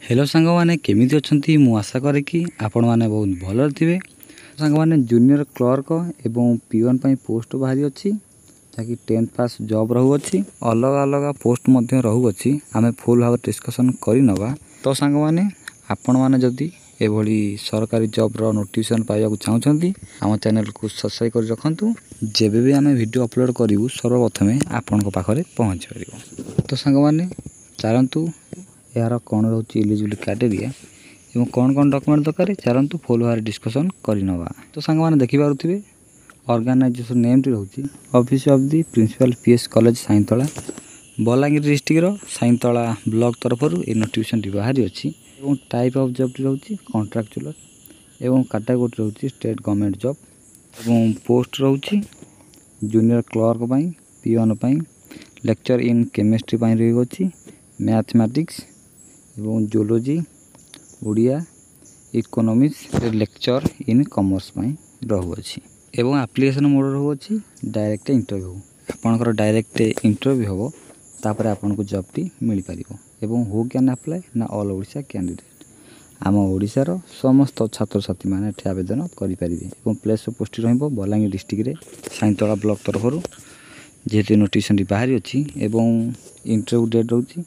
Hello सांग मैंने केमी अच्छा मु आशा करे कि आपण मैंने बहुत भल थे। सांग मैंने जूनियर क्लर्क एवं पिओन पोस्ट बाहरी अच्छी जहाँकि 10th पास जॉब रहूँगी अलग अलग पोस्ट रहूँगी आम फुल भाव डिस्कसन करनवा। तो सांग मैंने आपण मैंने जदि एभली सरकारी जॉब्र नोटिफिकेशन पाइबा चाहते आम चैनल को सब्सक्राइब कर रखु जेबे भी आम वीडियो अपलोड करूँ सर्वप्रथमे आपण पाखे पहुँच पार। तो सांग मैंने चलतु यार कौन रोचे इलिजिबिलिटी क्राइटेरिया एवं कौन कौन डॉक्यूमेंट दरकार चलतु फुल भाव डिस्कसन करनवा। तो सांग मैंने देखिपे ऑर्गेनाइजेशन नेम टी रोचे office of the principal PS college Saintala Balangir district Saintala block तरफ ये नोटिफिकेशन बाहरी अच्छी। टाइप ऑफ जॉब टी रोचे कॉन्ट्रैक्चुअल एवं कैटेगरी रोचे स्टेट गवर्नमेंट जॉब एवं पोस्ट रोचे junior clerk peon lecture in chemistry रही मैथमेटिक्स एवं geology Odia economics lecture in commerce रहूँगी एवं एप्लिकेशन मोड रहूँगी डायरेक्ट इंटरव्यू आपणकर डायरेक्ट इंटरव्यू हम तापर आपन को जॉब टी मिल पार एवं हु कैन अप्लाई ना ऑल ओडिशा कैंडिडेट आम ओडिशार समस्त छात्र छात्री मैंने आवेदन करें। प्लेस ऑफ पोस्ट रही बलांगीर डिस्ट्रिक्ट साइंतला ब्लॉक तरफ जेहेतु नोटिफिकेशन बाहरी अच्छी एवं इंटरव्यू डेट रोचे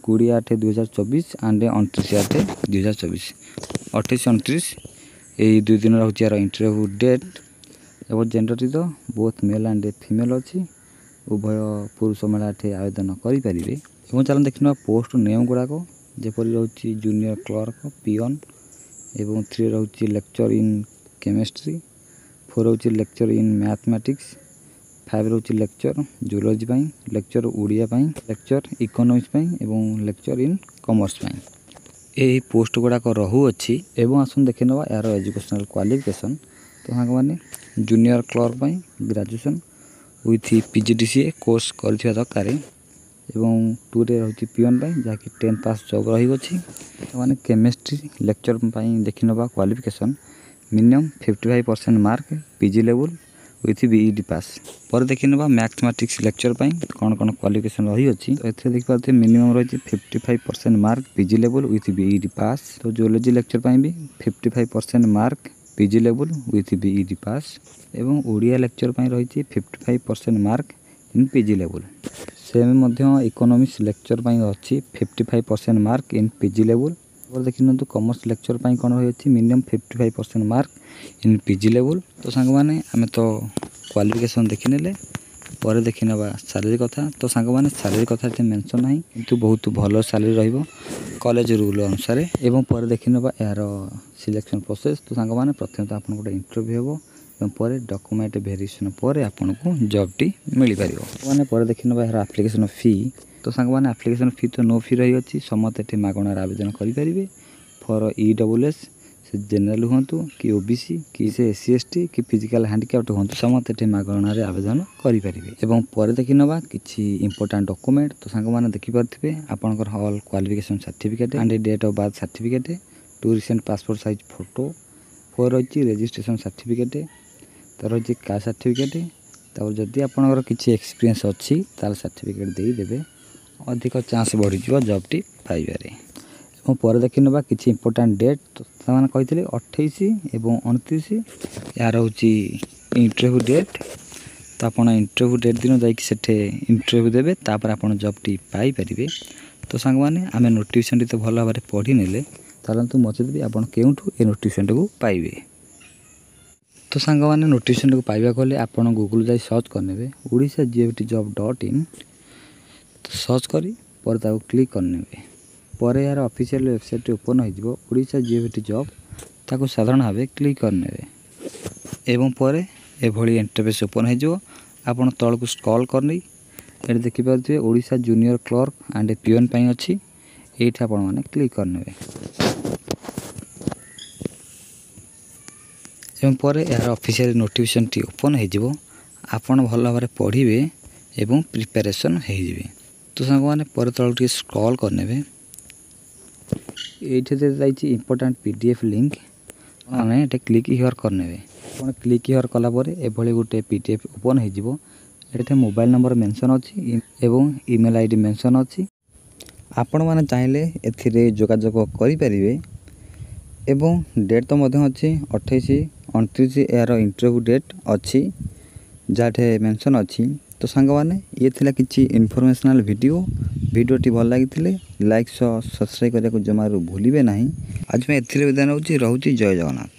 20/8/2024 एंड 29/8/2024 28-29 यही 2 दिन रोचे यार इंटरव्यू डेट एवं जेंडर टी तो बोथ मेल एंड फीमेल अच्छी उभय पुरुष महिला आवेदन करें। चल देखना पोस्ट नेम गुड़ाक जपरी रोचे जूनियर क्लर्क पिओन एवं 3 रोचे लेक्चर इन केमिस्ट्री 4 रोचे लेक्चर इन मैथमेटिक्स 5 रोचे lecture geology lecture Odia lecture economics एवं लेक्चर इन कॉमर्स यही पोस्ट गुड़ाक रहूँगी एवं आसन देखी ना यार एजुकेशनल क्वालिफिकेशन। तो हाँ मैंने junior clerk graduation with PGDCA course कर दरकार एवं 2 रे रही पिओन जहाँकि 10th पास जॉब रही मैंने केमिस्ट्री लेक्चर देखी ना qualification minimum 55% mark PG level with BEd pass पर देखी ना मैथमेटिक्स लेक्चर कौन कौन क्वालिफिकेशन रही अच्छी। तो ये देखिए मिनिमम रही 55% mark PG level with BEd pass. तो जियोलॉजी लेक्चर भी 55% mark PG level with BEd pass एवं ओडिया लेक्चर रही 55% mark in PG level same economics lecture अच्छी 55% मार्क इन पीजी लेवल। और देखिए कॉमर्स लेक्चर कौन रही minimum 55% mark in PG level. तो सांग मैंने आम तो क्वालिफिकेशन देखी नेले पर देखी ना सैलरी कथा। तो सांग मैंने सैलरी कथा मेंशन ना किंतु बहुत भल सैलरी रहिबो कॉलेज रूल अनुसार एवं पर देखी ना यार सिलेक्शन प्रोसेस। तो सांग मैंने प्रथम तो आप गोटे इंटरव्यू हो एवं पर डॉक्यूमेंट वेरिफिकेशन पर आपन को जॉब टी मिल पार मैंने पर देखी ना यार एप्लिकेशन फी। तो सांग मैंने एप्लिकेशन फी तो नो फी रही अच्छी समस्त ये मागणार आवेदन करेंगे फॉर EWS से जेनराल हूँ कि ओबीसी कि से SC ST कि फिजिकल हैंडिकैप्ड हूँ समस्त ये मागणार आवेदन करेंगे एवं पर देखी ना कि इंपोर्टाट डॉक्यूमेंट। तो सांग मैंने देखिपे आपंकर all qualification certificate and date of birth certificate 2 recent passport size photo 4 रही रजिस्ट्रेशन सर्टिफिकेट तो रही कास्ट सर्टिफिकेट तापर जदि आपंकर किसी एक्सपीरियंस अच्छी ताल सर्टिफिकेट देदेवे अधिक चांस बढ़ी जॉब टी पाइबारे। पर देखी ना कि इंपोर्टाट डेट तो से कही 28 एवं 29 यार हूँ इंटरव्यू डेट। तो आप इंटरव्यू डेट दिन जाइए इंटरव्यू देवे तापर आप जॉब टी पाइपर। तो सांग मैंने आम नोटिफिकेशन तो भल भाव पढ़ी नेले चलतु मत देवी आप केउठू ए नोटिफिकेशन को पाइबे। तो सांग मैंने नोटिफिकेशन को पाइबा गले आप गूगल जाई सर्च करने ओडिशा GFTjob.in तो सर्च करी पर क्लिक करने पर यार ऑफिशियल वेबसाइट ओपन हो ओडिशा GFT जॉब ताको साधारण भाव क्लिक करने एवं पर एभली इंटरफेस ओपन हो आपन तल को स्क्रॉल करनी ये देखिपे Odisha junior clerk and peon अच्छी ये आपण मैंने क्लिक करने एवं पर यार ऑफिशियल नोटिफिकेशन टी ओपन हो आपन भल भाव पढ़े एवं प्रिपेरेसन हो। तो सांग मैंने पर तल स्क्रॉल करने ये इंपोर्टाट PDF लिंक आने ये क्लिक हियर करने क्लिक हियर कलापर एभली गोटे PDF ओपन हो मोबाइल नंबर मेंशन अच्छी एवं ईमेल ID मेंशन अच्छी ଆପଣମାନେ ଚାହିଁଲେ ଏଥିରେ ଯୋଗାଯୋଗ କରିପାରିବେ ଏବଂ ଡେଟ୍ ତ ମଧ୍ୟ ଅଛି 28 29 ଏହାର ଇଣ୍ଟରଭ୍ୟୁ ଡେଟ୍ ଅଛି ଯାହାଠି ମେନସନ୍ ଅଛି। ତ ସାଙ୍ଗମାନେ ଇଏ ଥିଲା କିଛି ଇନଫର୍ମେସନାଲ୍ ଭିଡ଼ିଓଟି ଭଲ ଲାଗିଥିଲେ ଲାଇକ୍ ସହ ସବସ୍କ୍ରାଇବ୍ କରିବାକୁ ଜମାରୁ ଭୁଲିବେ ନାହିଁ। ଆଜି ପାଇଁ ଏଥିରେ ବିଦାୟ ନେଉଛି। ରହୁଛି। ଜୟ ଜଗନ୍ନାଥ।